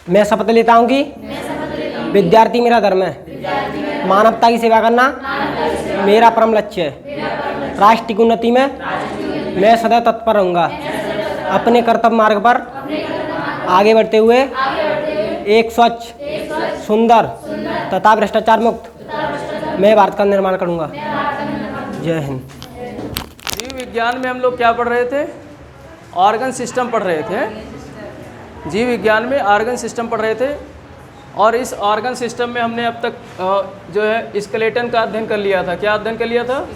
मैं शपथ लेता हूँ कि विद्यार्थी मेरा धर्म है, मानवता की सेवा करना मेरा परम लक्ष्य है, राष्ट्र की उन्नति में मैं सदैव तत्पर रहूँगा, अपने कर्तव्य मार्ग पर आगे बढ़ते हुए एक स्वच्छ, सुंदर तथा भ्रष्टाचार मुक्त मैं भारत का निर्माण करूँगा। जय हिंद। जीव विज्ञान में हम लोग क्या पढ़ रहे थे? ऑर्गन सिस्टम पढ़ रहे थे। जीव विज्ञान में ऑर्गन सिस्टम पढ़ रहे थे और इस ऑर्गन सिस्टम में हमने अब तक जो है स्केलेटन का अध्ययन कर लिया था। क्या अध्ययन कर लिया था?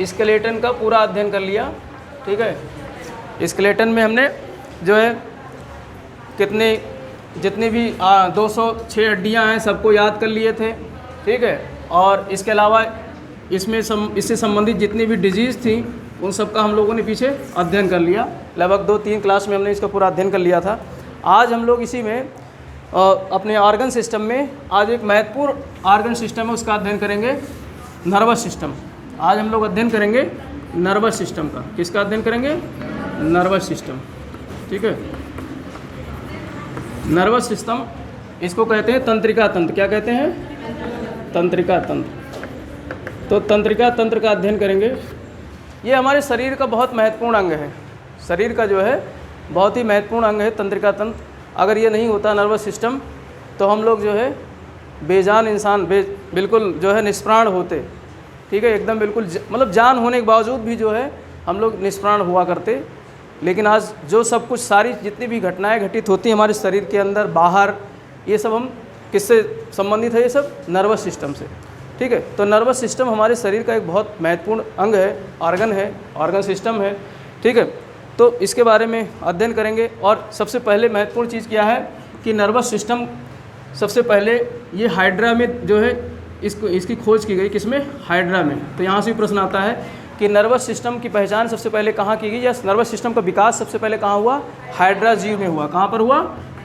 स्केलेटन का पूरा अध्ययन कर लिया। ठीक है, स्केलेटन में हमने जो है जितनी भी 206 हड्डियां हैं सबको याद कर लिए थे। ठीक है, और इसके अलावा इससे संबंधित जितनी भी डिजीज़ थी उन सब का हम लोगों ने पीछे अध्ययन कर लिया। लगभग 2-3 क्लास में हमने इसका पूरा अध्ययन कर लिया था। आज हम लोग इसी में अपने ऑर्गन सिस्टम में आज एक महत्वपूर्ण ऑर्गन सिस्टम है, उसका अध्ययन करेंगे, नर्वस सिस्टम। आज हम लोग अध्ययन करेंगे नर्वस सिस्टम का। किसका अध्ययन करेंगे? Nervous system. ठीक है, नर्वस सिस्टम इसको कहते हैं तंत्रिका तंत्र। क्या कहते हैं? तंत्रिका तंत्र। तो तंत्रिका तंत्र का अध्ययन करेंगे। ये हमारे शरीर का बहुत महत्वपूर्ण अंग है। शरीर का जो है बहुत ही महत्वपूर्ण अंग है तंत्रिका तंत्र। अगर ये नहीं होता नर्वस सिस्टम तो हम लोग जो है बेजान इंसान बिल्कुल जो है निष्प्राण होते। ठीक है, एकदम बिल्कुल मतलब जान होने के बावजूद भी जो है हम लोग निष्प्राण हुआ करते। लेकिन आज जो सब कुछ सारी जितनी भी घटनाएं घटित होती हैं हमारे शरीर के अंदर बाहर, ये सब हम किससे संबंधित है? ये सब नर्वस सिस्टम से। ठीक है, तो नर्वस सिस्टम हमारे शरीर का एक बहुत महत्वपूर्ण अंग है, ऑर्गन सिस्टम है। ठीक है, तो इसके बारे में अध्ययन करेंगे। और सबसे पहले महत्वपूर्ण चीज़ क्या है कि नर्वस सिस्टम सबसे पहले ये हाइड्रा में जो है इसकी खोज की गई। किसमें? हाइड्रा में। तो यहाँ से भी प्रश्न आता है कि नर्वस सिस्टम की पहचान सबसे पहले कहाँ की गई, या नर्वस सिस्टम का विकास सबसे पहले कहाँ हुआ? हाइड्रा जीव में हुआ। कहाँ पर हुआ?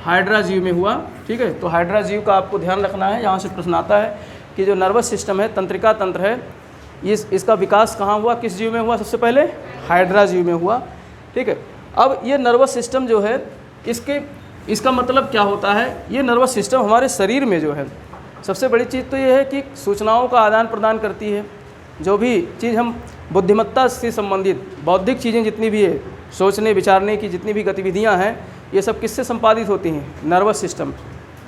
हाइड्रा जीव में हुआ। ठीक है, तो हाइड्रा जीव का आपको ध्यान रखना है। यहाँ से प्रश्न आता है कि जो नर्वस सिस्टम है, तंत्रिका तंत्र है, इसका विकास कहाँ हुआ, किस जीव में हुआ? सबसे पहले हाइड्रा जीव में हुआ। ठीक है, अब ये नर्वस सिस्टम जो है इसका मतलब क्या होता है? ये नर्वस सिस्टम हमारे शरीर में जो है सबसे बड़ी चीज़ तो ये है कि सूचनाओं का आदान प्रदान करती है। जो भी चीज़ हम बुद्धिमत्ता से संबंधित बौद्धिक चीज़ें जितनी भी है, सोचने विचारने की जितनी भी गतिविधियां हैं, ये सब किससे संपादित होती हैं? नर्वस सिस्टम,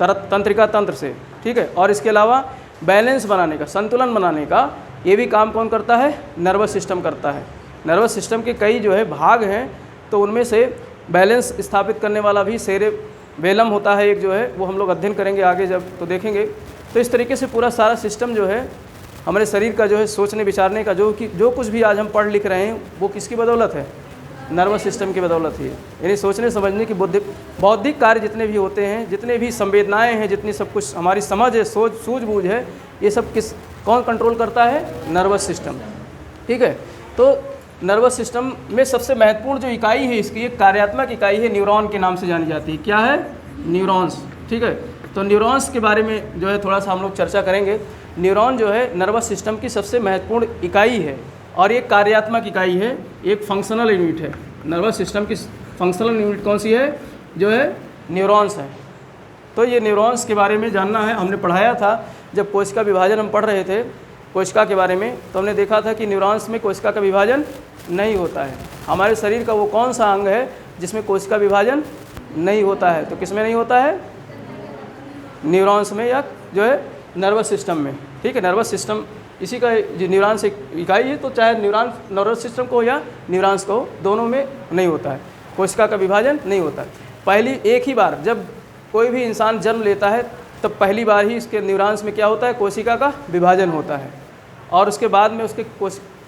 तंत्रिका तंत्र से। ठीक है, और इसके अलावा बैलेंस बनाने का, संतुलन बनाने का ये भी काम कौन करता है? नर्वस सिस्टम करता है। नर्वस सिस्टम के कई जो है भाग हैं, तो उनमें से बैलेंस स्थापित करने वाला भी सेरेबेलम होता है एक जो है, वो हम लोग अध्ययन करेंगे आगे जब तो देखेंगे। तो इस तरीके से पूरा सारा सिस्टम जो है हमारे शरीर का जो है सोचने विचारने का जो कुछ भी आज हम पढ़ लिख रहे हैं वो किसकी बदौलत है? नर्वस सिस्टम की बदौलत ही है। यानी सोचने समझने की बौद्धिक कार्य जितने भी होते हैं, जितने भी संवेदनाएं हैं, जितनी सब कुछ हमारी समझ है, सूझबूझ है, ये सब कौन कंट्रोल करता है? Nervous system. ठीक है, तो नर्वस सिस्टम में सबसे महत्वपूर्ण जो इकाई है इसकी, एक कार्यात्मक इकाई है, न्यूरॉन के नाम से जानी जाती है। क्या है? न्यूरॉन्स। ठीक है, तो न्यूरॉन्स के बारे में जो है थोड़ा सा हम लोग चर्चा करेंगे। न्यूरॉन जो है नर्वस सिस्टम की सबसे महत्वपूर्ण इकाई है और एक कार्यात्मक इकाई है, एक फंक्शनल यूनिट है। नर्वस सिस्टम की फंक्शनल यूनिट कौन सी है? जो है न्यूरॉन्स है। तो ये न्यूरॉन्स के बारे में जानना है। हमने पढ़ाया था जब कोशिका विभाजन हम पढ़ रहे थे कोशिका के बारे में, तो हमने देखा था कि न्यूरॉन्स में कोशिका का विभाजन नहीं होता है। हमारे शरीर का वो कौन सा अंग है जिसमें कोशिका विभाजन नहीं होता है? तो किस में नहीं होता है? न्यूरॉन्स में, या जो है नर्वस सिस्टम में। ठीक है, नर्वस सिस्टम इसी का जो न्यूरॉन्स एक इकाई है, तो चाहे नर्वस सिस्टम को या न्यूरॉन्स को, दोनों में नहीं होता है, कोशिका का विभाजन नहीं होता है। पहली एक ही बार जब कोई भी इंसान जन्म लेता है तब पहली बार ही इसके न्यूरॉन्स में क्या होता है? कोशिका का विभाजन होता है, और उसके बाद में उसके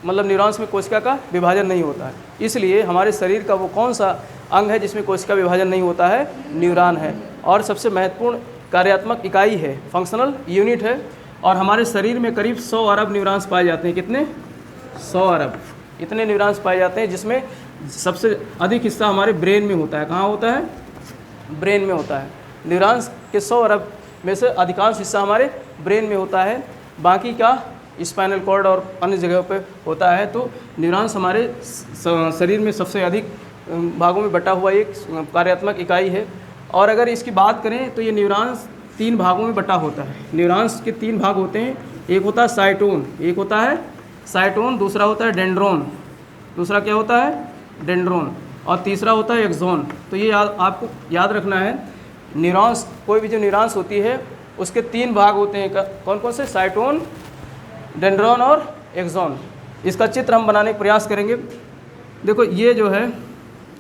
मतलब न्यूरॉन्स में कोशिका का विभाजन नहीं होता है। इसलिए हमारे शरीर का वो कौन सा अंग है जिसमें कोशिका विभाजन नहीं होता है? न्यूरॉन है, और सबसे महत्वपूर्ण कार्यात्मक इकाई है, फंक्शनल यूनिट है। और हमारे शरीर में करीब 100 अरब न्यूरॉन्स पाए जाते हैं। कितने? 100 अरब। इतने न्यूरॉन्स पाए जाते हैं, जिसमें सबसे अधिक हिस्सा हमारे ब्रेन में होता है। कहाँ होता है? ब्रेन में होता है। न्यूरॉन्स के 100 अरब में से अधिकांश हिस्सा हमारे ब्रेन में होता है, बाकी का स्पाइनल कॉर्ड और अन्य जगहों पे होता है। तो न्यूरॉन्स हमारे शरीर में सबसे अधिक भागों में बटा हुआ एक कार्यात्मक इकाई है। और अगर इसकी बात करें तो ये न्यूरॉन्स 3 भागों में बटा होता है। न्यूरॉन्स के 3 भाग होते हैं, एक होता है साइटोन, एक होता है साइटोन, दूसरा होता है डेंड्रोन, दूसरा क्या होता है डेंड्रोन, और तीसरा होता है एक्सोन। तो ये आपको याद रखना है, न्यूरॉन्स, कोई भी जो न्यूरॉन्स होती है उसके 3 भाग होते हैं, कौन कौन से, साइटोन, डेंड्रोन और एक्सोन। इसका चित्र हम बनाने का प्रयास करेंगे। देखो ये जो है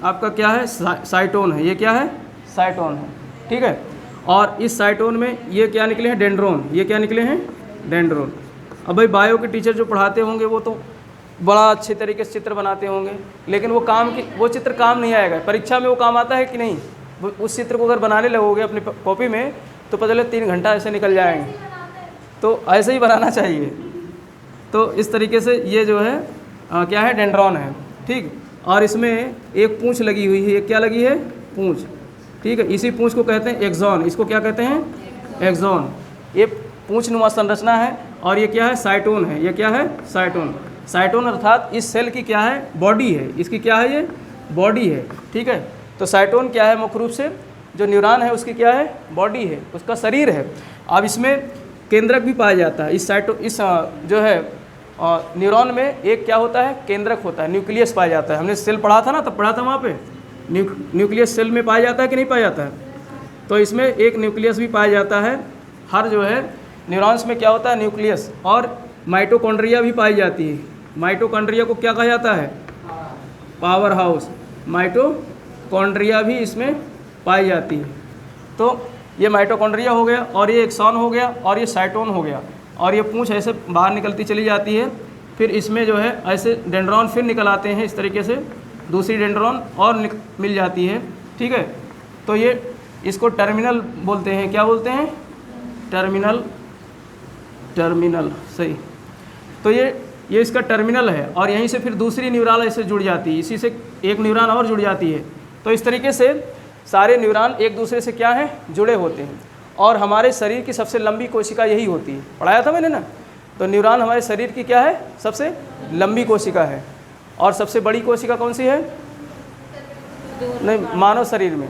आपका क्या है, साइटोन है, ये क्या है, साइटोन है, ठीक है। और इस साइटोन में ये क्या निकले हैं, डेंड्रोन, ये क्या निकले हैं, डेंड्रोन। अब भाई बायो के टीचर जो पढ़ाते होंगे वो तो बड़ा अच्छे तरीके से चित्र बनाते होंगे, लेकिन वो चित्र काम नहीं आएगा परीक्षा में। वो काम आता है कि नहीं? उस चित्र को अगर बनाने लगोगे अपनी कॉपी में तो पता चले 3 घंटा ऐसे निकल जाएंगे। तो ऐसे ही बनाना चाहिए। तो इस तरीके से ये जो है क्या है, डेंड्रोन है, ठीक। और इसमें एक पूँछ लगी हुई है, ये क्या लगी है, पूँछ, ठीक है। इसी पूँछ को कहते हैं एक्सोन, इसको क्या कहते हैं, एक्सोन। ये पूँछ नुमा संरचना है। और ये क्या है, साइटोन है, ये क्या है, साइटोन। साइटोन अर्थात इस सेल की क्या है, बॉडी है, इसकी क्या है, ये बॉडी है, ठीक है। तो साइटोन क्या है, मुख्य रूप से जो न्यूरॉन है उसकी क्या है, बॉडी है, उसका शरीर है। अब इसमें केंद्रक भी पाया जाता है। इस जो है न्यूरॉन में एक क्या होता है, केंद्रक होता है, न्यूक्लियस पाया जाता है। हमने सेल पढ़ा था ना, तब पढ़ा था वहाँ पे, न्यूक्लियस सेल में पाया जाता है कि नहीं पाया जाता है। तो इसमें एक न्यूक्लियस भी पाया जाता है। हर जो है न्यूरॉन्स में क्या होता है, न्यूक्लियस। और माइटोकॉन्ड्रिया भी पाई जाती है। माइटोकॉन्ड्रिया को क्या कहा जाता है, पावर हाउस। माइटोकॉन्ड्रिया भी इसमें पाई जाती है। तो ये माइटोकॉन्ड्रिया हो गया, और ये एक्सॉन हो गया, और ये साइटोन हो गया। और ये पूँछ ऐसे बाहर निकलती चली जाती है। फिर इसमें जो है ऐसे डेंड्रॉन फिर निकल आते हैं इस तरीके से, दूसरी डेंड्रॉन और मिल जाती है, ठीक है। तो ये इसको टर्मिनल बोलते हैं, क्या बोलते हैं, टर्मिनल, सही। तो ये इसका टर्मिनल है। और यहीं से फिर दूसरी न्यूरॉन ऐसे जुड़ जाती है, इसी से एक न्यूरॉन और जुड़ जाती है। तो इस तरीके से सारे न्यूरॉन एक दूसरे से क्या है, जुड़े होते हैं। और हमारे शरीर की सबसे लंबी कोशिका यही होती है, पढ़ाया था मैंने ना। तो न्यूरॉन हमारे शरीर की क्या है, सबसे लंबी कोशिका है। और सबसे बड़ी कोशिका कौन सी है, नहीं, मानव शरीर में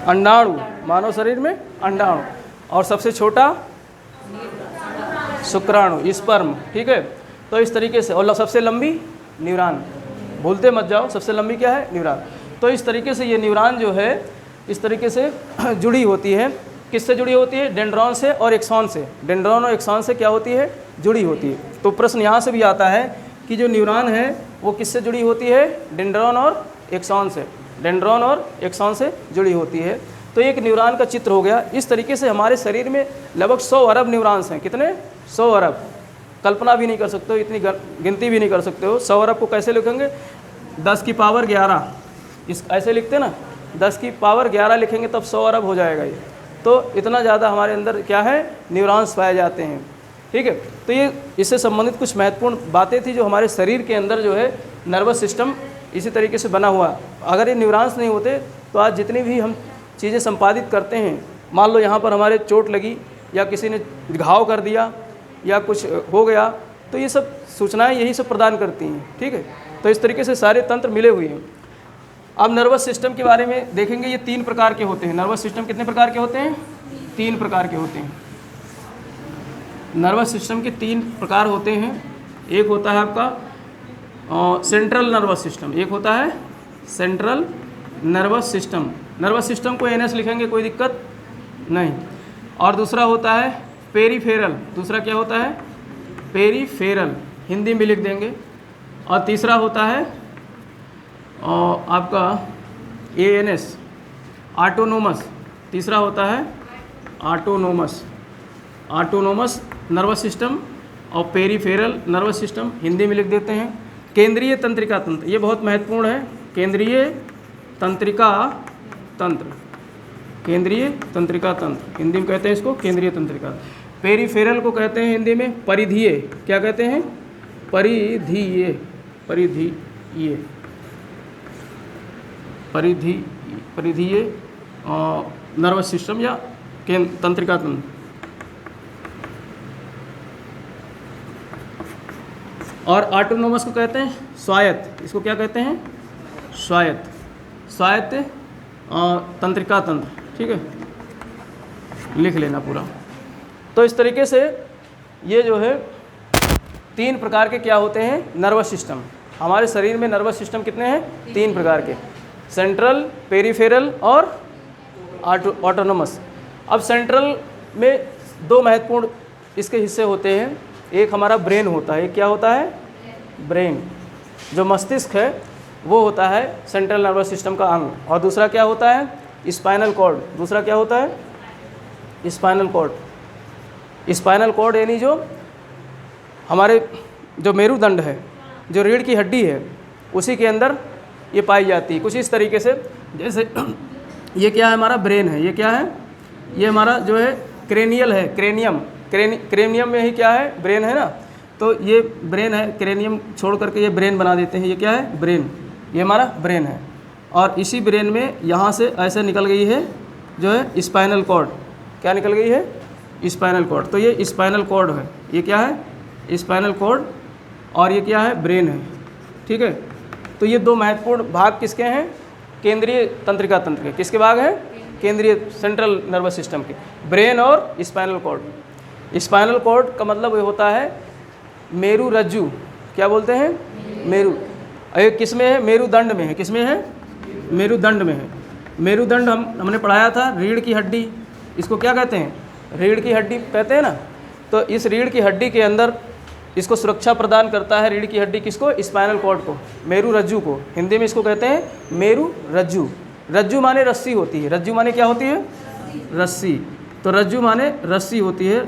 अंडाणु, मानव शरीर में अंडाणु। और सबसे छोटा शुक्राणु, स्पर्म, ठीक है। तो इस तरीके से, और सबसे लंबी न्यूरॉन, भूलते मत जाओ, सबसे लंबी क्या है, न्यूरॉन। तो इस तरीके से ये न्यूरॉन जो है इस तरीके से जुड़ी होती है। किससे जुड़ी होती है, डेंड्रॉन से और एक्सॉन से। डेंड्रॉन और एक्सॉन से क्या होती है, जुड़ी होती है। तो प्रश्न यहाँ से भी आता है कि जो न्यूरॉन है वो किससे जुड़ी होती है, डेंड्रॉन और एक्सॉन से। डेंड्रॉन और एक्सॉन से जुड़ी होती है। तो एक न्यूरॉन का चित्र हो गया। इस तरीके से हमारे शरीर में लगभग 100 अरब न्यूरॉन्स हैं। कितने, 100 अरब। कल्पना भी नहीं कर सकते हो, इतनी गिनती भी नहीं कर सकते हो। 100 अरब को कैसे लिखेंगे, 10 की पावर 11, इस ऐसे लिखते ना, 10 की पावर 11 लिखेंगे तब 100 अरब हो जाएगा ये। तो इतना ज़्यादा हमारे अंदर क्या है, न्यूरॉन्स पाए जाते हैं, ठीक है। तो ये इससे संबंधित कुछ महत्वपूर्ण बातें थी जो हमारे शरीर के अंदर जो है नर्वस सिस्टम इसी तरीके से बना हुआ। अगर ये न्यूरॉन्स नहीं होते तो आज जितनी भी हम चीज़ें संपादित करते हैं, मान लो यहाँ पर हमारे चोट लगी या किसी ने घाव कर दिया या कुछ हो गया, तो ये सब सूचनाएं यही सब प्रदान करती हैं, ठीक है। तो इस तरीके से सारे तंत्र मिले हुए हैं। अब नर्वस सिस्टम के बारे में देखेंगे। ये 3 प्रकार के होते हैं। नर्वस सिस्टम कितने प्रकार के होते हैं, 3 प्रकार के होते हैं। नर्वस सिस्टम के 3 प्रकार होते हैं। एक होता है आपका सेंट्रल नर्वस सिस्टम, एक होता है central nervous system. Nervous system को NS लिखेंगे, कोई दिक्कत नहीं। और दूसरा होता है पेरीफेरल। दूसरा क्या होता है, पेरीफेरल, हिंदी में लिख देंगे। और तीसरा होता है आपका ANS, ऑटोनोमस। तीसरा होता है ऑटोनोमस नर्वस सिस्टम और पेरीफेरल नर्वस सिस्टम, हिंदी में लिख देते हैं। केंद्रीय तंत्रिका तंत्र, ये बहुत महत्वपूर्ण है। केंद्रीय तंत्रिका तंत्र, केंद्रीय तंत्रिका तंत्र, हिंदी में कहते हैं इसको केंद्रीय तंत्रिका। पेरीफेरल को कहते हैं हिंदी में परिधीय, क्या कहते हैं, परिधीय, परिधीय, परिधीय नर्वस सिस्टम या तंत्रिका तंत्र। और ऑटोनोमस को कहते हैं स्वायत्त। इसको क्या कहते हैं, स्वायत्त। स्वायत्त तंत्रिका तंत्र, ठीक है, लिख लेना पूरा। तो इस तरीके से ये जो है 3 प्रकार के क्या होते हैं, नर्वस सिस्टम। हमारे शरीर में नर्वस सिस्टम कितने हैं, 3 प्रकार के, सेंट्रल, पेरिफेरल और ऑटोनोमस। अब सेंट्रल में 2 महत्वपूर्ण इसके हिस्से होते हैं। एक हमारा ब्रेन होता है, एक क्या होता है, ब्रेन, जो मस्तिष्क है वो होता है सेंट्रल नर्वस सिस्टम का अंग, और दूसरा क्या होता है, स्पाइनल कॉर्ड। दूसरा क्या होता है, स्पाइनल कॉर्ड। स्पाइनल कॉर्ड यानी जो हमारे जो मेरुदंड है, जो रीढ़ की हड्डी है, उसी के अंदर ये पाई जाती है। कुछ इस तरीके से, जैसे ये क्या है, हमारा ब्रेन है, ये क्या है, ये हमारा जो है क्रेनियल है, क्रेनियम, क्रेनियम में ही क्या है, ब्रेन है ना, तो ये ब्रेन है, क्रेनियम छोड़ करके ये ब्रेन बना देते हैं, ये क्या है, ब्रेन, ये हमारा ब्रेन है। और इसी ब्रेन में यहाँ से ऐसे निकल गई है जो है स्पाइनल कॉर्ड। क्या निकल गई है, स्पाइनल कॉर्ड। तो ये स्पाइनल कॉर्ड है, ये क्या है, स्पाइनल कॉर्ड, और ये क्या है, ब्रेन है, ठीक है। तो ये 2 महत्वपूर्ण भाग किसके हैं, केंद्रीय तंत्रिका तंत्र के। किसके भाग हैं, केंद्रीय सेंट्रल नर्वस सिस्टम के, ब्रेन और स्पाइनल कॉर्ड। स्पाइनल कॉर्ड का मतलब ये होता है मेरु रज्जु, क्या बोलते हैं, मेरु। ये किस में है, मेरुदंड में है, किस में है, मेरुदंड में है। मेरुदंड हमने पढ़ाया था, रीढ़ की हड्डी, इसको क्या कहते हैं, रीढ़ की हड्डी कहते हैं ना। तो इस रीढ़ की हड्डी के अंदर इसको सुरक्षा प्रदान करता है, रीढ़ की हड्डी किसको, स्पाइनल कॉर्ड को, मेरु रज्जु को। हिंदी में इसको कहते हैं मेरु रज्जु। रज्जु माने रस्सी होती है, रज्जु माने क्या होती है, रस्सी। तो रज्जु माने रस्सी होती है,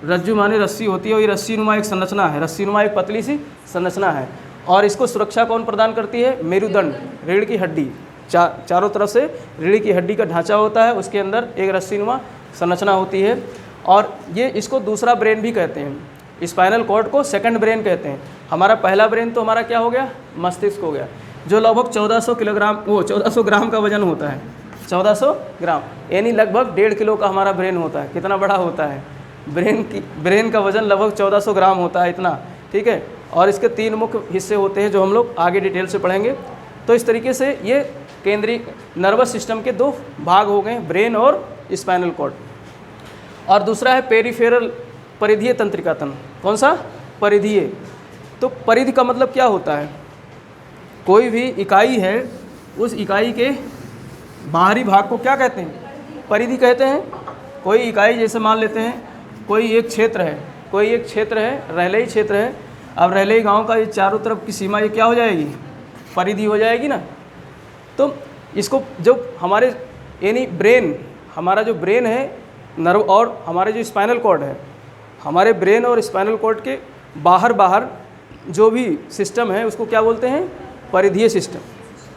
रज्जु माने रस्सी होती है, और ये रस्सी नुमा एक संरचना है, रस्सी नुमा एक पतली सी संरचना है। और इसको सुरक्षा कौन प्रदान करती है, मेरुदंड, रीढ़ की हड्डी। चारों तरफ से रीढ़ की हड्डी का ढांचा होता है, उसके अंदर एक रस्सी नुमा संरचना होती है। और ये इसको दूसरा ब्रेन भी कहते हैं, स्पाइनल कॉर्ड को सेकंड ब्रेन कहते हैं। हमारा पहला ब्रेन तो हमारा क्या हो गया, मस्तिष्क हो गया, जो लगभग 1400 ग्राम का वजन होता है, 1400 ग्राम, यानी लगभग 1.5 किलो का हमारा ब्रेन होता है। कितना बड़ा होता है, ब्रेन का वजन लगभग 1400 ग्राम होता है, इतना, ठीक है। और इसके 3 मुख्य हिस्से होते हैं, जो हम लोग आगे डिटेल से पढ़ेंगे। तो इस तरीके से ये केंद्रीय नर्वस सिस्टम के 2 भाग हो गए, ब्रेन और स्पाइनल कॉर्ड। और दूसरा है पेरिफेरल, परिधीय तंत्रिका तंत्र। कौन सा, परिधीय। तो परिधि का मतलब क्या होता है, कोई भी इकाई है, उस इकाई के बाहरी भाग को क्या कहते हैं, परिधि कहते हैं। कोई इकाई, जैसे मान लेते हैं कोई एक क्षेत्र है, कोई एक क्षेत्र है, रहलई क्षेत्र है। अब रहलई गांव का ये चारों तरफ की सीमा ये क्या हो जाएगी, परिधि हो जाएगी ना। तो इसको जो हमारे यानी ब्रेन, हमारा जो ब्रेन है नर्व, और हमारे जो स्पाइनल कॉर्ड है, हमारे ब्रेन और स्पाइनल कॉर्ड के बाहर जो भी सिस्टम है उसको क्या बोलते हैं, परिधीय सिस्टम।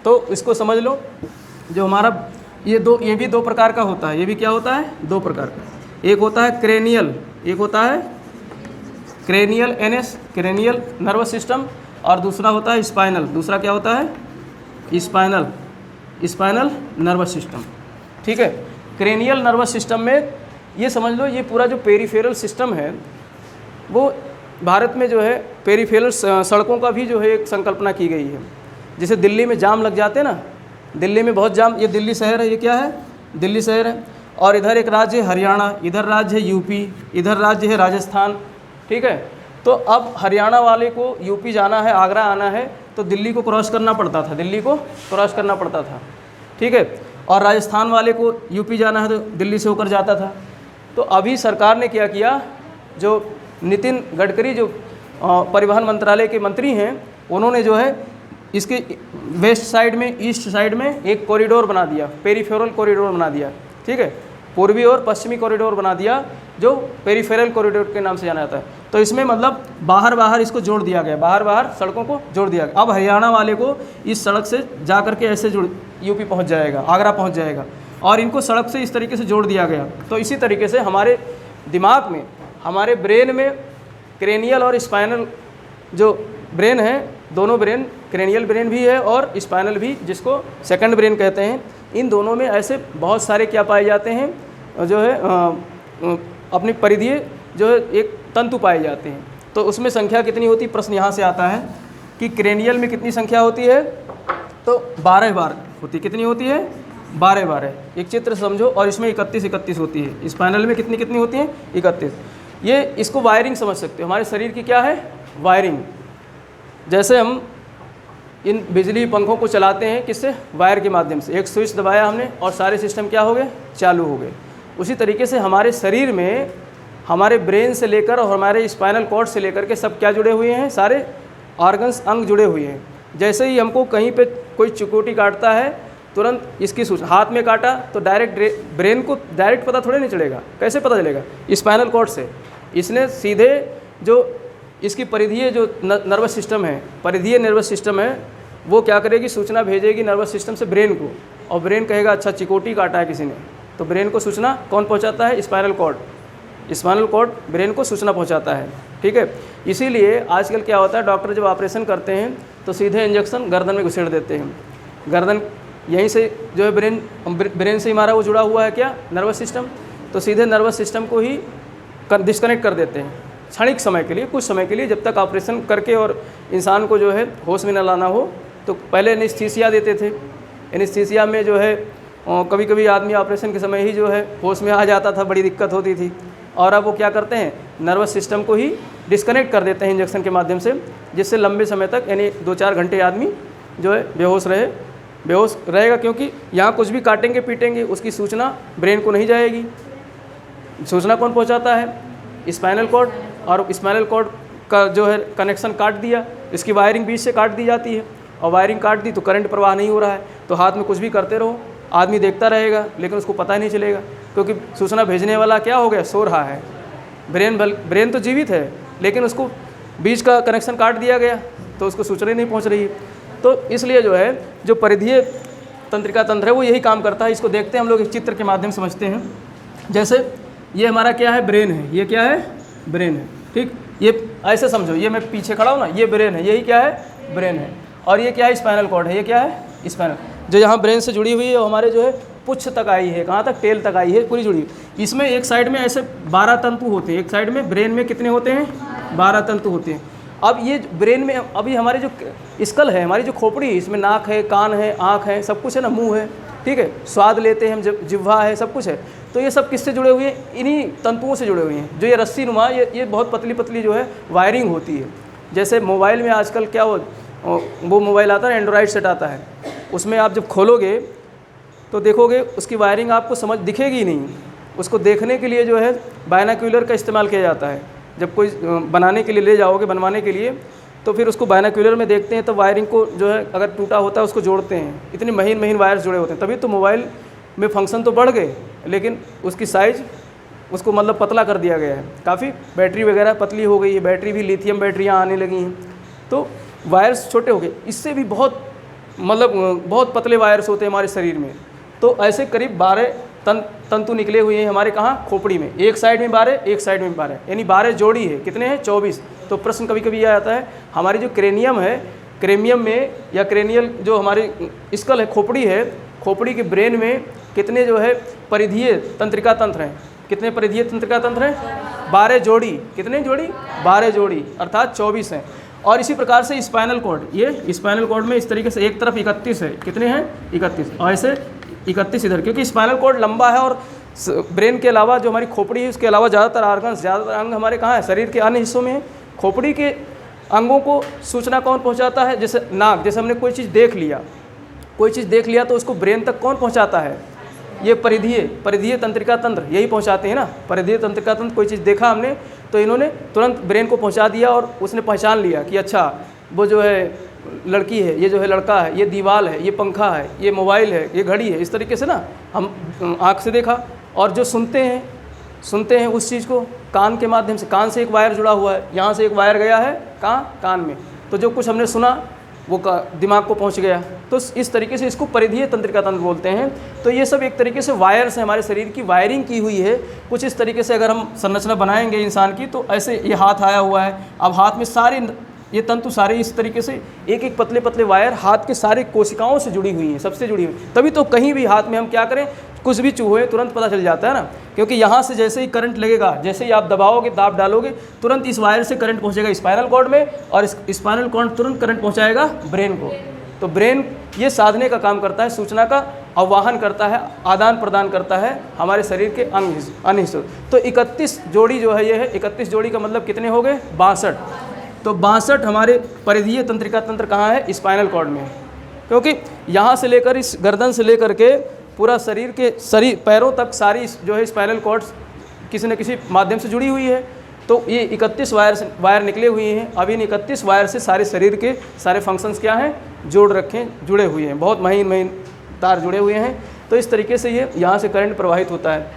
तो इसको समझ लो, जो हमारा ये भी 2 प्रकार का होता है। ये भी क्या होता है, 2 प्रकार का। एक होता है क्रेनियल, एक होता है cranial NS, cranial nervous system, और दूसरा होता है स्पाइनल। दूसरा क्या होता है, स्पाइनल नर्वस सिस्टम, ठीक है। क्रेनियल नर्वस सिस्टम में ये समझ लो, ये पूरा जो पेरिफेरल सिस्टम है, वो भारत में जो है पेरिफेरल सड़कों का भी जो है एक संकल्पना की गई है। जैसे दिल्ली में जाम लग जाते हैं ना, दिल्ली में बहुत जाम, ये दिल्ली शहर है, ये क्या है, दिल्ली शहर है। और इधर एक राज्य है हरियाणा, इधर राज्य है यूपी, इधर राज्य है राजस्थान, ठीक है। तो अब हरियाणा वाले को यूपी जाना है, आगरा आना है, तो दिल्ली को क्रॉस करना पड़ता था, दिल्ली को क्रॉस करना पड़ता था, ठीक है। और राजस्थान वाले को यूपी जाना है तो दिल्ली से होकर जाता था। तो अभी सरकार ने क्या किया, जो नितिन गडकरी जो परिवहन मंत्रालय के मंत्री हैं, उन्होंने जो है इसके वेस्ट साइड में, ईस्ट साइड में एक कॉरिडोर बना दिया, पेरिफेरल कॉरिडोर बना दिया, ठीक है। पूर्वी और पश्चिमी कॉरिडोर बना दिया, जो पेरिफेरल कॉरिडोर के नाम से जाना जाता है। तो इसमें मतलब बाहर इसको जोड़ दिया गया, बाहर सड़कों को जोड़ दिया गया। अब हरियाणा वाले को इस सड़क से जा करके ऐसे यूपी पहुंच जाएगा, आगरा पहुंच जाएगा, और इनको सड़क से इस तरीके से जोड़ दिया गया। तो इसी तरीके से हमारे दिमाग में, हमारे ब्रेन में क्रेनियल और स्पाइनल जो ब्रेन है, दोनों ब्रेन, क्रेनियल ब्रेन भी है और स्पाइनल भी, जिसको सेकंड ब्रेन कहते हैं, इन दोनों में ऐसे बहुत सारे क्या पाए जाते हैं, जो है अपनी परिधीय जो है एक तंतु पाए जाते हैं। तो उसमें संख्या कितनी होती, प्रश्न यहाँ से आता है कि क्रेनियल में कितनी संख्या होती है, तो 12 बार होती है। कितनी होती है? 12 एक चित्र समझो, और इसमें 31 होती है। स्पाइनल में कितनी कितनी होती हैं? 31। ये इसको वायरिंग समझ सकते हो, हमारे शरीर की क्या है? वायरिंग। जैसे हम इन बिजली पंखों को चलाते हैं किससे? वायर के माध्यम से। एक स्विच दबाया हमने और सारे सिस्टम क्या हो गए? चालू हो गए। उसी तरीके से हमारे शरीर में हमारे ब्रेन से लेकर और हमारे स्पाइनल कॉर्ड से लेकर के सब क्या जुड़े हुए हैं? सारे ऑर्गन्स, अंग जुड़े हुए हैं। जैसे ही हमको कहीं पे कोई चिकोटी काटता है, तुरंत इसकी सूचना, हाथ में काटा तो डायरेक्ट ब्रेन को डायरेक्ट पता थोड़े नहीं चलेगा। कैसे पता चलेगा? स्पाइनल कॉर्ड से। इसने सीधे जो इसकी परिधीय जो नर्वस सिस्टम है, परिधीय नर्वस सिस्टम है, वो क्या करेगी? सूचना भेजेगी नर्वस सिस्टम से ब्रेन को, और ब्रेन कहेगा अच्छा चिकोटी काटा है किसी ने, तो ब्रेन को सूचना कौन पहुंचाता है? Spinal cord. Spinal cord brain को सूचना पहुंचाता है। ठीक है, इसीलिए आजकल क्या होता है, डॉक्टर जब ऑपरेशन करते हैं तो सीधे इंजेक्शन गर्दन में घुसेड़ देते हैं। गर्दन यहीं से जो है ब्रेन से हमारा वो जुड़ा हुआ है क्या? Nervous system. तो सीधे नर्वस सिस्टम को ही डिस्कनेक्ट कर देते हैं क्षणिक समय के लिए, कुछ समय के लिए, जब तक ऑपरेशन करके और इंसान को जो है होश में न लाना हो। तो पहले एनेस्थीसिया देते थे। एनेस्थीसिया में जो है कभी कभी आदमी ऑपरेशन के समय ही जो है होश में आ जाता था, बड़ी दिक्कत होती थी। और अब वो क्या करते हैं? नर्वस सिस्टम को ही डिस्कनेक्ट कर देते हैं इंजेक्शन के माध्यम से, जिससे लंबे समय तक यानी 2-4 घंटे आदमी जो है बेहोश रहेगा, क्योंकि यहाँ कुछ भी काटेंगे पीटेंगे उसकी सूचना ब्रेन को नहीं जाएगी। सूचना कौन पहुँचाता है? Spinal cord. और स्पाइनल कॉर्ड का जो है कनेक्शन काट दिया, इसकी वायरिंग बीच से काट दी जाती है, और वायरिंग काट दी तो करंट प्रवाह नहीं हो रहा है। तो हाथ में कुछ भी करते रहो, आदमी देखता रहेगा लेकिन उसको पता ही नहीं चलेगा, क्योंकि सूचना भेजने वाला क्या हो गया? सो रहा है। ब्रेन तो जीवित है, लेकिन उसको बीच का कनेक्शन काट दिया गया तो उसको सूचना नहीं पहुंच रही है। तो इसलिए जो है जो परिधीय तंत्रिका तंत्र है वो यही काम करता है। इसको देखते हैं हम लोग, एक चित्र के माध्यम से समझते हैं। जैसे ये हमारा क्या है? ब्रेन है। ये क्या है? ब्रेन है। ठीक, ये ऐसे समझो, ये मैं पीछे खड़ा हूँ ना, ये ब्रेन है, यही क्या है? ब्रेन है। और ये क्या है? स्पाइनल कॉर्ड है। ये क्या है? स्पाइनल, जो यहाँ ब्रेन से जुड़ी हुई है, वो हमारे जो है पुच्छ तक आई है। कहाँ तक? टेल तक आई है, पूरी जुड़ी हुई। इसमें एक साइड में ऐसे 12 तंतु होते हैं। एक साइड में ब्रेन में कितने होते हैं? 12 तंतु होते हैं। अब ये ब्रेन में अभी हमारे जो स्कल है, हमारी जो खोपड़ी है, इसमें नाक है, कान है, आँख है, सब कुछ है ना, मुँह है। ठीक है, स्वाद लेते हैं हम, जिह्वा है, सब कुछ है। तो ये सब किससे जुड़े हुए हैं? इन्हीं तंतुओं से जुड़े हुए हैं। जो ये रस्सी नुमा, ये बहुत पतली पतली जो है वायरिंग होती है। जैसे मोबाइल में आजकल क्या वो मोबाइल आता है, एंड्रॉयड सेट आता है, उसमें आप जब खोलोगे तो देखोगे उसकी वायरिंग आपको दिखेगी नहीं। उसको देखने के लिए जो है बायनाक्यूलर का इस्तेमाल किया जाता है। जब कोई बनाने के लिए ले जाओगे, बनवाने के लिए, तो फिर उसको बायनाक्यूलर में देखते हैं, तो वायरिंग को जो है अगर टूटा होता है उसको जोड़ते हैं। इतनी महीन वायर्स जुड़े होते हैं, तभी तो मोबाइल में फंक्शन तो बढ़ गए, लेकिन उसकी साइज़ उसको मतलब पतला कर दिया गया है। काफ़ी बैटरी वगैरह पतली हो गई है, बैटरी भी लिथियम बैटरियाँ आने लगी हैं, तो वायर्स छोटे हो गए। इससे भी बहुत पतले वायर्स होते हैं हमारे शरीर में। तो ऐसे करीब 12 तंतु निकले हुए हैं हमारे कहाँ? खोपड़ी में। एक साइड में 12, एक साइड में 12, यानी 12 जोड़ी है। कितने हैं? 24। तो प्रश्न कभी कभी यह आता है, हमारी जो क्रेनियम है, क्रेनियम में या क्रेनियल जो हमारी स्कल है, खोपड़ी है, खोपड़ी के ब्रेन में कितने जो है परिधीय तंत्रिका तंत्र हैं? कितने परिधीय तंत्रिका तंत्र हैं? 12 जोड़ी। कितने जोड़ी? 12 जोड़ी, अर्थात 24 हैं। और इसी प्रकार से स्पाइनल कॉर्ड, ये स्पाइनल कॉर्ड में इस तरीके से एक तरफ 31 है। कितने हैं? 31। और ऐसे 31 इधर, क्योंकि स्पाइनल कॉर्ड लंबा है और ब्रेन के अलावा जो हमारी खोपड़ी है उसके अलावा ज़्यादातर ऑर्गन्स, ज़्यादातर अंग हमारे कहाँ है? शरीर के अन्य हिस्सों में है। खोपड़ी के अंगों को सूचना कौन पहुँचाता है? जैसे नाक, जैसे हमने कोई चीज़ देख लिया तो उसको ब्रेन तक कौन पहुँचाता है? ये परिधीय तंत्रिका तंत्र यही पहुँचाते हैं ना। परिधीय तंत्रिका तंत्र, कोई चीज़ देखा हमने तो इन्होंने तुरंत ब्रेन को पहुँचा दिया और उसने पहचान लिया कि अच्छा वो जो है लड़की है, ये जो है लड़का है, ये दीवार है, ये पंखा है, ये मोबाइल है, ये घड़ी है। इस तरीके से ना हम आँख से देखा। और जो सुनते हैं उस चीज़ को कान के माध्यम से, कान से एक वायर जुड़ा हुआ है, यहाँ से एक वायर गया है कहाँ? कान में। तो जो कुछ हमने सुना वो दिमाग को पहुंच गया। तो इस तरीके से इसको परिधीय तंत्रिका तंत्र बोलते हैं। तो ये सब एक तरीके से वायर्स हैं, हमारे शरीर की वायरिंग की हुई है। कुछ इस तरीके से अगर हम संरचना बनाएंगे इंसान की, तो ऐसे ये हाथ आया हुआ है, अब हाथ में सारे ये तंतु सारे इस तरीके से एक एक पतले पतले वायर हाथ के सारे कोशिकाओं से जुड़ी हुई हैं, सबसे जुड़ी हुई। तभी तो कहीं भी हाथ में हम क्या करें, कुछ भी चूहे तुरंत पता चल जाता है ना, क्योंकि यहाँ से जैसे ही करंट लगेगा, जैसे ही आप दबाओगे, दाब डालोगे, तुरंत इस वायर से करंट पहुँचेगा स्पाइनल कॉर्ड में, और स्पाइनल कॉर्ड तुरंत करंट पहुँचाएगा ब्रेन को। तो ब्रेन ये साधने का काम करता है, सूचना का आवाहन करता है, आदान प्रदान करता है हमारे शरीर के अन्य हिस्सों। तो 31 जोड़ी जो है ये है, 31 जोड़ी का मतलब कितने हो गए? 62। तो 62 हमारे परिधीय तंत्रिका तंत्र कहाँ है? स्पाइनल कॉर्ड में है, क्योंकि यहाँ से लेकर इस गर्दन से लेकर के पूरा शरीर पैरों तक सारी जो है स्पाइनल कॉर्ड किसी न किसी माध्यम से जुड़ी हुई है। तो ये 31 वायर निकले हुए हैं। अब इन 31 वायर से सारे शरीर के सारे फंक्शंस क्या हैं? जुड़े हुए हैं, बहुत महीन तार जुड़े हुए हैं। तो इस तरीके से ये यहाँ से करंट प्रवाहित होता है।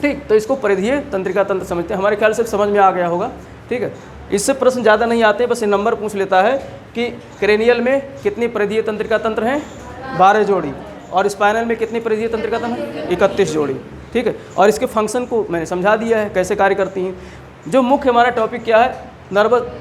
ठीक, तो इसको परिधीय तंत्रिका तंत्र समझते हैं। हमारे ख्याल से समझ में आ गया होगा। ठीक है, इससे प्रश्न ज़्यादा नहीं आते, बस ये नंबर पूछ लेता है कि क्रेनियल में कितनी परिधीय तंत्रिका तंत्र हैं? 12 जोड़ी। और स्पाइनल में कितनी परिधीय तंत्रिका तंत्र हैं? 31 जोड़ी। ठीक है, और इसके फंक्शन को मैंने समझा दिया है कैसे कार्य करती हैं। जो मुख्य हमारा टॉपिक क्या है?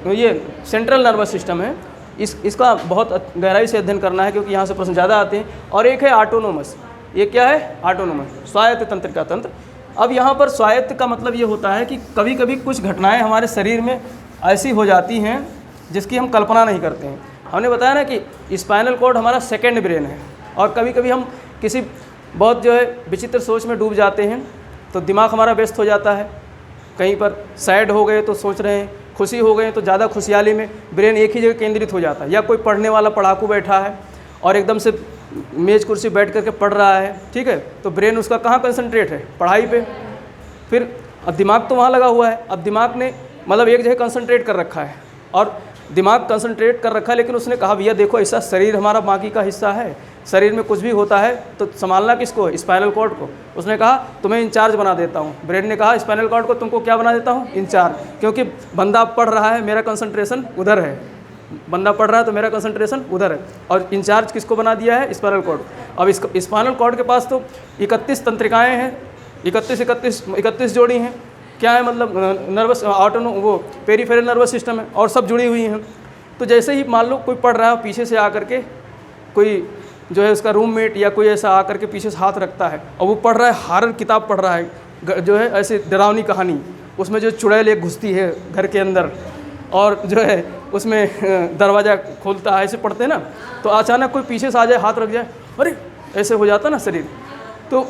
ये सेंट्रल नर्वस सिस्टम है। इसका बहुत गहराई से अध्ययन करना है, क्योंकि यहाँ से प्रश्न ज़्यादा आते हैं। और एक है ऑटोनोमस। ये क्या है? ऑटोनोमस, स्वायत्त तंत्रिका तंत्र। अब यहाँ पर स्वायत्त का मतलब ये होता है कि कभी कभी कुछ घटनाएं हमारे शरीर में ऐसी हो जाती हैं जिसकी हम कल्पना नहीं करते हैं। हमने बताया ना कि स्पाइनल कॉर्ड हमारा सेकेंड ब्रेन है, और कभी कभी हम किसी बहुत जो है विचित्र सोच में डूब जाते हैं, तो दिमाग हमारा व्यस्त हो जाता है। कहीं पर सैड हो गए तो सोच रहे हैं, खुशी हो गए तो ज़्यादा खुशहाली में ब्रेन एक ही जगह केंद्रित हो जाता है। या कोई पढ़ने वाला पढ़ाकू बैठा है और एकदम से मेज कुर्सी बैठ करके पढ़ रहा है, ठीक है, तो ब्रेन उसका कहाँ कंसंट्रेट है? पढ़ाई पे। फिर अब दिमाग तो वहाँ लगा हुआ है। अब दिमाग ने मतलब एक जगह कंसंट्रेट कर रखा है, और दिमाग कंसंट्रेट कर रखा है, लेकिन उसने कहा भैया देखो ऐसा शरीर हमारा बाकी का हिस्सा है, शरीर में कुछ भी होता है तो संभालना किसको? स्पाइनल कॉर्ड को। उसने कहा तुम्हें इंचार्ज बना देता हूँ। ब्रेन ने कहा स्पाइनल कॉर्ड को तुमको क्या बना देता हूँ? इंचार्ज। क्योंकि बंदा पढ़ रहा है, मेरा कंसंट्रेशन उधर है, बंदा पढ़ रहा है तो मेरा कंसंट्रेशन उधर है। और इंचार्ज किसको बना दिया है? Spinal cord. अब इस स्पाइनल कॉर्ड के पास तो 31 तंत्रिकाएँ हैं, 31 जोड़ी हैं। क्या है मतलब? नर्वस वो पेरीफेरल नर्वस सिस्टम है, और सब जुड़ी हुई हैं। तो जैसे ही मान लो कोई पढ़ रहा है, पीछे से आकर के कोई जो है उसका रूममेट या कोई ऐसा आकर के पीछे से हाथ रखता है, और वो पढ़ रहा है, हॉरर किताब पढ़ रहा है, जो है ऐसे डरावनी कहानी, उसमें जो चुड़ैल एक घुसती है घर के अंदर, और जो है उसमें दरवाज़ा खोलता है, ऐसे पढ़ते हैं ना, तो अचानक कोई पीछे से आ जाए, हाथ रख जाए, अरे ऐसे हो जाता ना शरीर, तो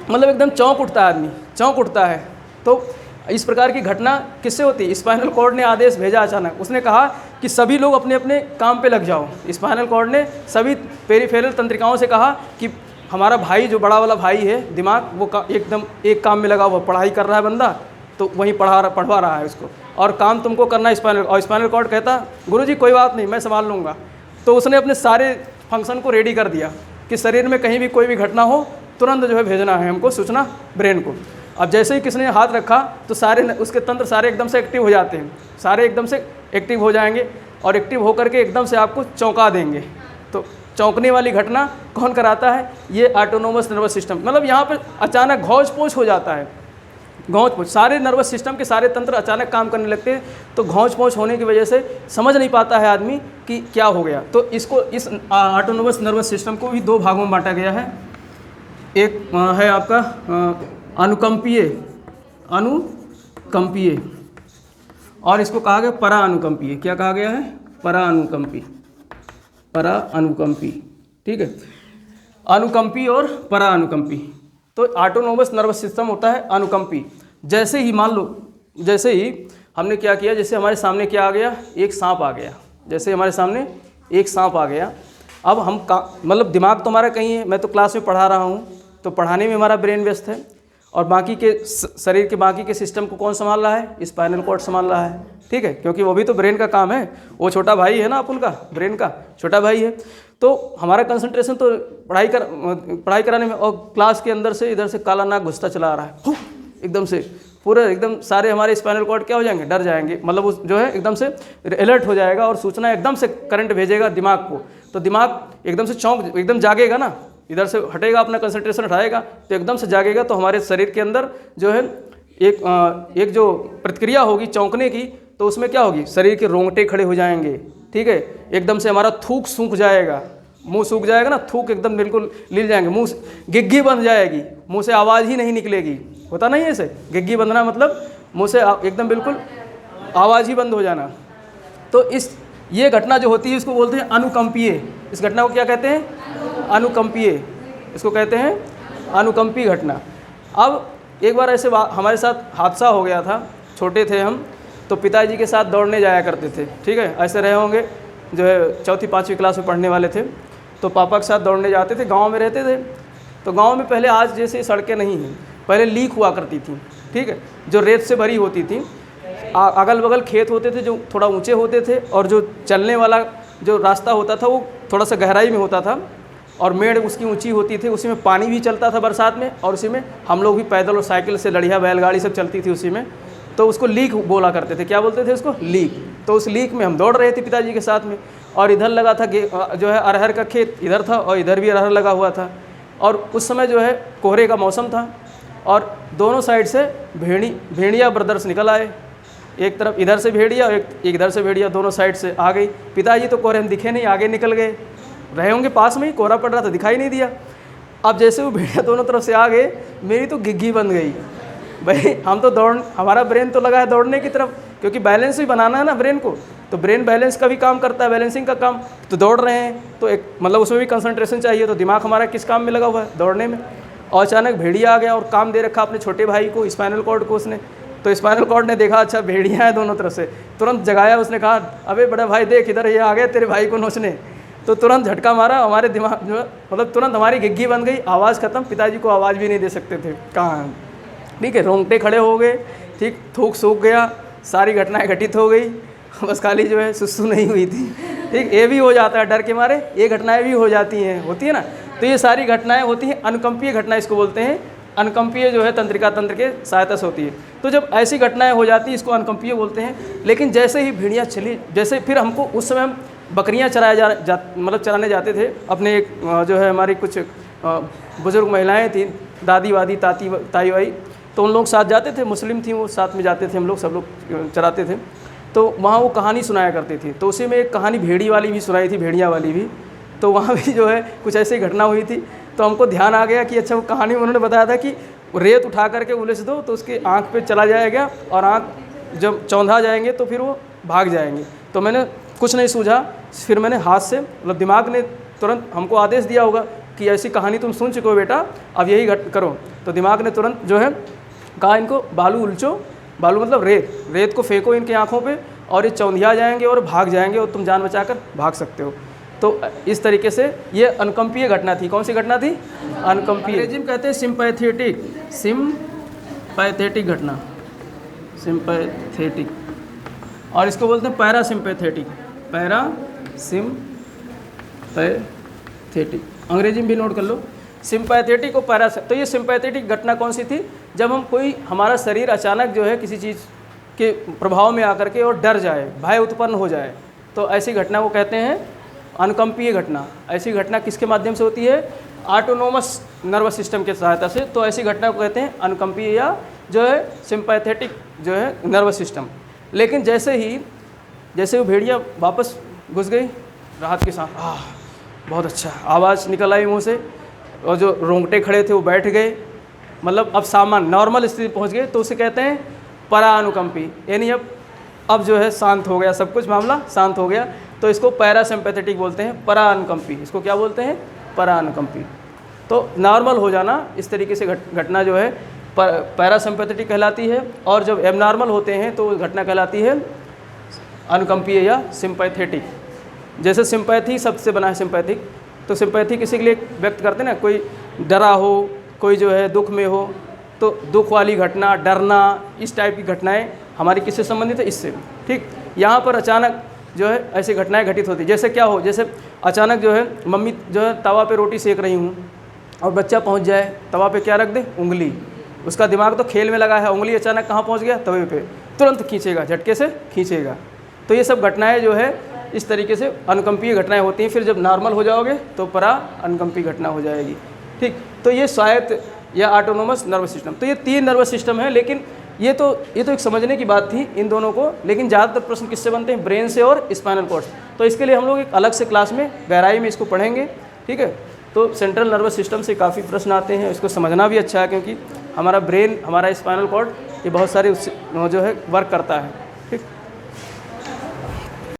मतलब एकदम चौंक उठता है, आदमी चौंक उठता है। तो इस प्रकार की घटना किससे होती है? स्पाइनल कॉर्ड ने आदेश भेजा अचानक। उसने कहा कि सभी लोग अपने अपने काम पे लग जाओ। स्पाइनल कॉर्ड ने सभी पेरीफेरल तंत्रिकाओं से कहा कि हमारा भाई जो बड़ा वाला भाई है दिमाग, वो एकदम एक काम में लगा हुआ, पढ़ाई कर रहा है बंदा, तो वहीं पढ़वा रहा है उसको, और काम तुमको करना है स्पाइनल। और स्पाइनल कॉर्ड कहता गुरुजी कोई बात नहीं, मैं संभाल लूँगा। तो उसने अपने सारे फंक्शन को रेडी कर दिया कि शरीर में कहीं भी कोई भी घटना हो तुरंत जो है भेजना है हमको सूचना ब्रेन को। अब जैसे ही किसने हाथ रखा तो सारे उसके तंत्र सारे एकदम से एक्टिव हो जाते हैं, सारे एकदम से एक्टिव हो जाएंगे, और एक्टिव होकर के एकदम से आपको चौंका देंगे। तो चौंकने वाली घटना कौन कराता है? ये ऑटोनोमस नर्वस सिस्टम। मतलब यहाँ पर अचानक घौच पोच हो जाता है, घौच पोच, सारे नर्वस सिस्टम के सारे तंत्र अचानक काम करने लगते हैं। तो घौच पोच होने की वजह से समझ नहीं पाता है आदमी कि क्या हो गया। तो इसको, इस ऑटोनोमस नर्वस सिस्टम को भी दो भागों में बांटा गया है। एक है आपका अनुकंपीय, और इसको कहा गया परा अनुकंपीय। क्या कहा गया है? परा अनुकंपी। ठीक है, अनुकंपी और परा अनुकंपी। तो ऑटोनोमस नर्वस सिस्टम होता है अनुकंपी। जैसे ही मान लो, जैसे ही हमने क्या किया, जैसे हमारे सामने क्या आ गया? एक सांप आ गया। जैसे हमारे सामने एक सांप आ गया, अब हम मतलब दिमाग तो हमारा कहीं है, मैं तो क्लास में पढ़ा रहा हूँ, तो पढ़ाने में हमारा ब्रेन व्यस्त है, और बाकी के शरीर के बाकी के सिस्टम को कौन संभाल रहा है? स्पाइनल कॉर्ड संभाल रहा है। ठीक है, क्योंकि वो भी तो ब्रेन का काम है, वो छोटा भाई है ना, अपन का ब्रेन का छोटा भाई है। तो हमारा कंसंट्रेशन तो पढ़ाई कराने में, और क्लास के अंदर से इधर से काला नाग घुसता चला आ रहा है, एकदम से पूरे एकदम सारे हमारे स्पाइनल कॉर्ड क्या हो जाएंगे? डर जाएंगे, मतलब उस जो है एकदम से अलर्ट हो जाएगा, और सूचना एकदम से करंट भेजेगा दिमाग को। तो दिमाग एकदम से चौंक, एकदम जागेगा ना, इधर से हटेगा, अपना कंसंट्रेशन हटाएगा, तो एकदम से जागेगा। तो हमारे शरीर के अंदर जो है एक जो प्रतिक्रिया होगी चौंकने की, तो उसमें क्या होगी? शरीर के रोंगटे खड़े हो जाएंगे। ठीक है, एकदम से हमारा थूक सूख जाएगा, मुंह सूख जाएगा ना, थूक एकदम बिल्कुल लील जाएंगे, मुंह गिग्गी बन जाएगी, मुंह से आवाज़ ही नहीं निकलेगी। होता नहीं है ऐसे? गिग्गी बंधना मतलब मुंह से एकदम बिल्कुल आवाज़ ही बंद हो जाना। तो ये घटना जो होती है इसको बोलते हैं अनुकंपीय। इस घटना को क्या कहते हैं? अनुकंपीय। इसको कहते हैं अनुकंपी घटना। अब एक बार ऐसे हमारे साथ हादसा हो गया था, छोटे थे हम, तो पिताजी के साथ दौड़ने जाया करते थे, ठीक है, ऐसे रहे होंगे, जो है 4वीं-5वीं क्लास में पढ़ने वाले थे, तो पापा के साथ दौड़ने जाते थे, गांव में रहते थे। तो गांव में पहले आज जैसे सड़कें नहीं हैं, पहले लीक हुआ करती थी, ठीक है, जो रेत से भरी होती थी। अगल बगल खेत होते थे जो थोड़ा ऊंचे होते थे, और जो चलने वाला जो रास्ता होता था वो थोड़ा सा गहराई में होता था, और मेड़ उसकी ऊंची होती थी, उसी में पानी भी चलता था बरसात में, और उसी में हम लोग भी पैदल और साइकिल से, लड़िया बैलगाड़ी सब चलती थी उसी में। तो उसको लीक बोला करते थे। क्या बोलते थे उसको? लीक। तो उस लीक में हम दौड़ रहे थे पिताजी के साथ में, और इधर लगा था जो है अरहर का खेत इधर था, और इधर भी अरहर लगा हुआ था, और उस समय जो है कोहरे का मौसम था, और दोनों साइड से भेड़िया ब्रदर्स निकल आए। एक तरफ इधर से भेड़िया और एक इधर से भेड़िया, दोनों साइड से आ गई। पिताजी तो कोहरे में दिखे नहीं, आगे निकल गए, रहे होंगे पास में ही, कोहरा पड़ रहा था, दिखाई नहीं दिया। अब जैसे वो भेड़िया दोनों तरफ से आ गए, मेरी तो घिघी बन गई। भाई हम तो हमारा ब्रेन तो लगा है दौड़ने की तरफ, क्योंकि बैलेंस भी बनाना है ना ब्रेन को, तो ब्रेन बैलेंस का भी काम करता है, बैलेंसिंग का काम। तो दौड़ रहे हैं तो एक मतलब उसमें भी कंसंट्रेशन चाहिए, तो दिमाग हमारा किस काम में लगा हुआ है? दौड़ने में। और अचानक भेड़िया आ गया और काम दे रखा अपने छोटे भाई को, स्पाइनल कॉर्ड को उसने। तो स्पाइनल कॉर्ड ने देखा अच्छा भेड़िया है दोनों तरफ से, तुरंत जगाया। उसने कहा अबे बड़ा भाई देख इधर, ये आ गया तेरे भाई को नोचने। तो तुरंत झटका मारा, हमारे दिमाग जो मतलब तुरंत हमारी घिघी बन गई, आवाज़ खत्म। पिताजी को आवाज़ भी नहीं दे सकते थे, कहाँ, ठीक है, रोंगटे खड़े हो गए, ठीक, थूक सूख गया, सारी घटनाएं घटित हो गई, बस खाली जो है सुसु नहीं हुई थी, ठीक। ये भी हो जाता है डर के मारे, ये घटनाएं भी हो जाती हैं, होती है ना। तो ये सारी घटनाएं होती हैं अनुकंपीय घटना, इसको बोलते हैं। अनुकंपीय जो है तंत्रिका तंत्र के सहायता से होती है। तो जब ऐसी घटनाएं हो जाती हैं इसको अनुकंपीय बोलते हैं। लेकिन जैसे ही भेड़िया चली, जैसे फिर हमको उस समय हम बकरियाँ मतलब चराने जाते थे अपने, एक जो है हमारी कुछ बुज़ुर्ग महिलाएं थी, दादी वादी ताई वाई, तो उन लोग साथ जाते थे, मुस्लिम थी वो, साथ में जाते थे हम लोग, सब लोग चराते थे। तो वहाँ वो कहानी सुनाया करती थी, तो उसी में एक कहानी भेड़ी वाली भी सुनाई थी, भेड़िया वाली भी। तो वहाँ भी जो है कुछ ऐसी घटना हुई थी, तो हमको ध्यान आ गया कि अच्छा वो कहानी में उन्होंने बताया था कि रेत उठा करके उलझ दो तो उसके आँख पे चला जाएगा, और आँख जब चौंधा जाएंगे तो फिर वो भाग जाएंगे। तो मैंने कुछ नहीं सूझा, फिर मैंने हाथ से, मतलब दिमाग ने तुरंत हमको आदेश दिया होगा कि ऐसी कहानी तुम सुन चुके हो बेटा, अब यही करो। तो दिमाग ने तुरंत जो है कहा इनको बालू उलझो, बालू मतलब रेत को फेंको इनकी आँखों पे, और ये चौंधिया जाएंगे और भाग जाएंगे, और तुम जान बचाकर भाग सकते हो। तो इस तरीके से ये अनुकंपीय घटना थी। कौन सी घटना थी? अनुकंपीय। अंग्रेजी में कहते हैं सिम्पैथेटिक घटना, सिम्पैथेटिक, और इसको बोलते हैं पैरासिम्पैथेटिक, पैरासिम्पैथेटिक, अंग्रेजी में भी नोट कर लो, सिम्पैथेटिक और तो ये सिम्पैथेटिक घटना कौन सी थी? जब हम हमारा शरीर अचानक जो है किसी चीज़ के प्रभाव में आकर के और डर जाए, भय उत्पन्न हो जाए, तो ऐसी घटना को कहते हैं अनुकंपीय घटना। ऐसी घटना किसके माध्यम से होती है? ऑटोनोमस नर्वस सिस्टम के सहायता से। तो ऐसी घटना को कहते हैं अनुकंपीय या जो है सिंपैथेटिक जो है नर्वस सिस्टम। लेकिन जैसे वो भेड़िया वापस घुस गई राहत के साथ, बहुत अच्छा, आवाज़ निकल आई मुँह से, और जो रोंगटे खड़े थे वो बैठ गए, मतलब अब सामान्य नॉर्मल स्थिति पहुँच गए, तो उसे कहते हैं परानुकंपी, यानी अब जो है शांत हो गया, सब कुछ मामला शांत हो गया। तो इसको पैरासिम्पैथेटिक बोलते हैं, परानुकंपी। इसको क्या बोलते हैं? परानुकंपी। तो नॉर्मल हो जाना, इस तरीके से घटना जो है पैरासिम्पैथेटिक कहलाती है, और जब एबनॉर्मल होते हैं तो घटना कहलाती है अनुकंपीय या सिम्पैथेटिक। जैसे सिंपैथी शब्द से बना है सिंपैथिक, तो सिंपैथी किसी के लिए व्यक्त करते हैं ना, कोई डरा हो, कोई जो है दुख में हो, तो दुख वाली घटना, डरना, इस टाइप की घटनाएं हमारी किससे संबंधित है? इससे, ठीक। यहाँ पर अचानक जो है ऐसी घटनाएं घटित होती, जैसे क्या हो, जैसे अचानक जो है मम्मी जो है तवा पे रोटी सेक रही हूँ और बच्चा पहुँच जाए, तवा पे क्या रख दे? उंगली। उसका दिमाग तो खेल में लगा है, उंगली अचानक कहाँ पहुँच गया? तवे पे, तुरंत खींचेगा, झटके से खींचेगा। तो ये सब घटनाएँ जो है इस तरीके से अनुकंपीय घटनाएं होती हैं। फिर जब नॉर्मल हो जाओगे तो परा अनुकंपी घटना हो जाएगी, ठीक। तो ये स्वायत्त या ऑटोनोमस नर्वस सिस्टम, तो ये 3 नर्वस सिस्टम है। लेकिन ये तो एक समझने की बात थी इन दोनों को, लेकिन ज़्यादातर प्रश्न किससे बनते हैं? ब्रेन से और स्पाइनल कॉर्ड। तो इसके लिए हम लोग एक अलग से क्लास में गहराई में इसको पढ़ेंगे, ठीक है। तो सेंट्रल नर्वस सिस्टम से काफ़ी प्रश्न आते हैं, इसको समझना भी अच्छा है, क्योंकि हमारा ब्रेन, हमारा स्पाइनल कॉर्ड, ये बहुत सारे जो है वर्क करता है।